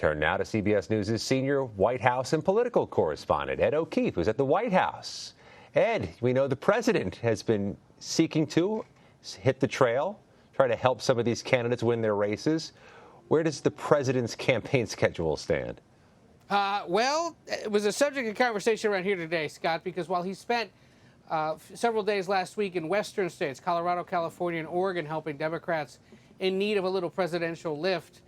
Turn now to CBS News' senior White House and political correspondent, Ed O'Keefe, who's at the White House. Ed, we know the president has been seeking to hit the trail, try to help some of these candidates win their races. Where does the president's campaign schedule stand? Well, it was a subject of conversation around here today, Scott, because while he spent several days last week in western states, Colorado, California, and Oregon, helping Democrats in need of a little presidential lift,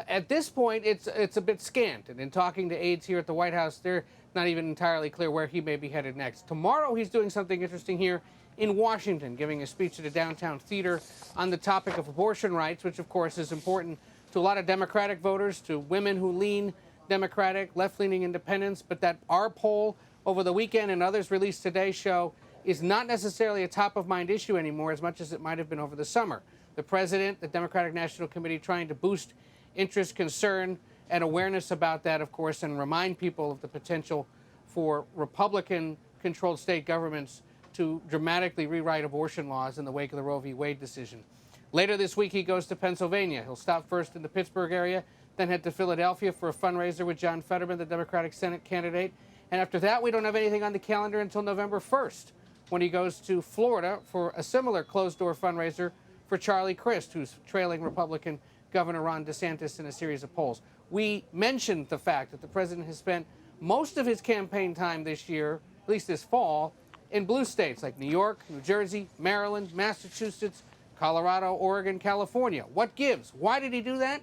at this point, it's a bit scant. And in talking to aides here at the White House, they're not even entirely clear where he may be headed next. Tomorrow, he's doing something interesting here in Washington, giving a speech at a downtown theater on the topic of abortion rights, which, of course, is important to a lot of Democratic voters, to women who lean Democratic, left-leaning independents. But that our poll over the weekend and others released today show is not necessarily a top-of-mind issue anymore as much as it might have been over the summer. The president, the Democratic National Committee, trying to boost interest, concern, and awareness about that, of course, and remind people of the potential for Republican-controlled state governments to dramatically rewrite abortion laws in the wake of the Roe v. Wade decision. Later this week, he goes to Pennsylvania. He'll stop first in the Pittsburgh area, then head to Philadelphia for a fundraiser with John Fetterman, the Democratic Senate candidate. And after that, we don't have anything on the calendar until November 1st, when he goes to Florida for a similar closed-door fundraiser for Charlie Crist, who's trailing Republican Governor Ron DeSantis in a series of polls. We mentioned the fact that the president has spent most of his campaign time this year, at least this fall, in blue states like New York, New Jersey, Maryland, Massachusetts, Colorado, Oregon, California. What gives? Why did he do that?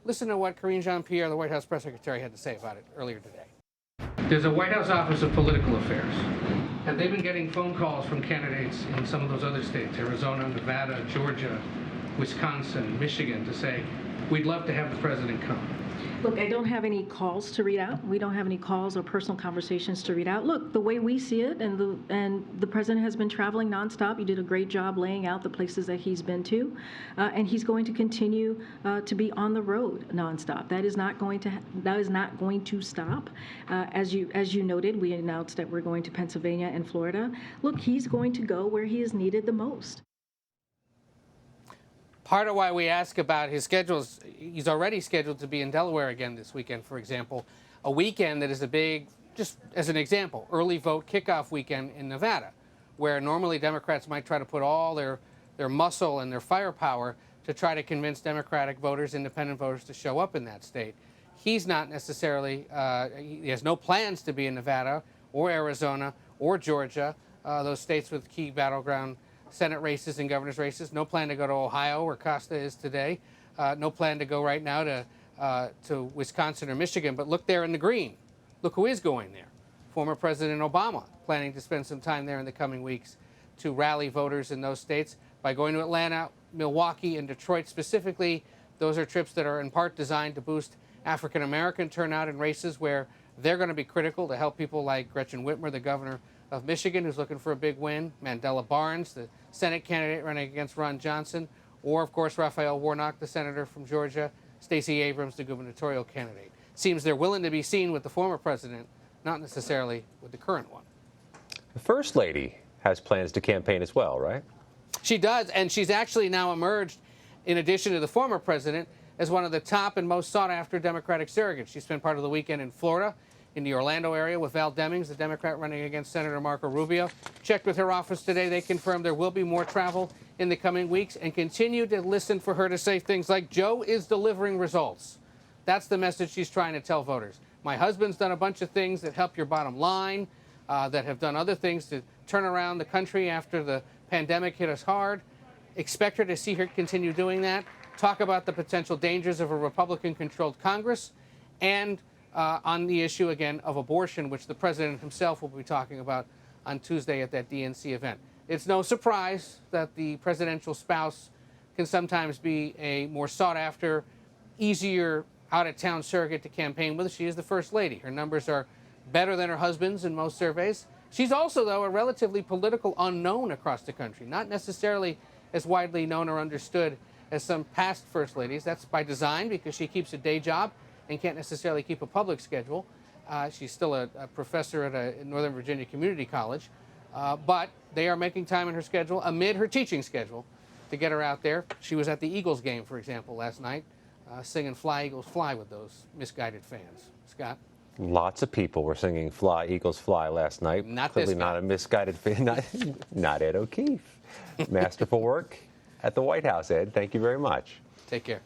Listen to what Karine Jean-Pierre, the White House press secretary, had to say about it earlier today. There's a White House Office of Political Affairs, and they've been getting phone calls from candidates in some of those other states, Arizona, Nevada, Georgia, Wisconsin, Michigan, to say, we'd love to have the president come. Look, I don't have any calls to read out. We don't have any calls or personal conversations to read out. Look, the way we see it, and the president has been traveling nonstop. He did a great job laying out the places that he's been to, and he's going to continue to be on the road nonstop. That is not going to stop. As you noted, we announced that we're going to Pennsylvania and Florida. Look, he's going to go where he is needed the most. Part of why we ask about his schedules, he's already scheduled to be in Delaware again this weekend, for example, a weekend that is a big, just as an example, early vote kickoff weekend in Nevada, where normally Democrats might try to put all their muscle and their firepower to try to convince Democratic voters, independent voters, to show up in that state. He's not necessarily, he has no plans to be in Nevada or Arizona or Georgia, those states with key battleground Senate races and governor's races. No plan to go to Ohio, where Costa is today. No plan to go right now to Wisconsin or Michigan. But look there in the green. Look who is going there. Former President Obama planning to spend some time there in the coming weeks to rally voters in those states by going to Atlanta, Milwaukee, and Detroit specifically. Those are trips that are in part designed to boost African-American turnout in races where they're going to be critical to help people like Gretchen Whitmer, the governor of Michigan, who's looking for a big win, Mandela Barnes, the Senate candidate running against Ron Johnson, or, of course, Raphael Warnock, the senator from Georgia, Stacey Abrams, the gubernatorial candidate. Seems they're willing to be seen with the former president, not necessarily with the current one. The First Lady has plans to campaign as well, right? She does, and she's actually now emerged, in addition to the former president, as one of the top and most sought-after Democratic surrogates. She spent part of the weekend in Florida, in the Orlando area, with Val Demings, the Democrat running against Senator Marco Rubio. Checked with her office today. They confirmed there will be more travel in the coming weeks, and continue to listen for her to say things like, Joe is delivering results. That's the message she's trying to tell voters. My husband's done a bunch of things that help your bottom line, that have done other things to turn around the country after the pandemic hit us hard. Expect her to see her continue doing that. Talk about the potential dangers of a Republican-controlled Congress, and on the issue, again, of abortion, which the president himself will be talking about on Tuesday at that DNC event. It's no surprise that the presidential spouse can sometimes be a more sought-after, easier out-of-town surrogate to campaign with. She is the First Lady. Her numbers are better than her husband's in most surveys. She's also, though, a relatively political unknown across the country, not necessarily as widely known or understood as some past First Ladies. That's by design, because she keeps a day job and can't necessarily keep a public schedule. She's still a professor at a Northern Virginia community college, but they are making time in her schedule amid her teaching schedule to get her out there. She was at the Eagles game, for example, last night, singing Fly, Eagles, Fly with those misguided fans. Scott? Lots of people were singing Fly, Eagles, Fly last night. Not Clearly this guy. not a misguided fan. Not Ed O'Keefe. Masterful work at the White House, Ed. Thank you very much. Take care.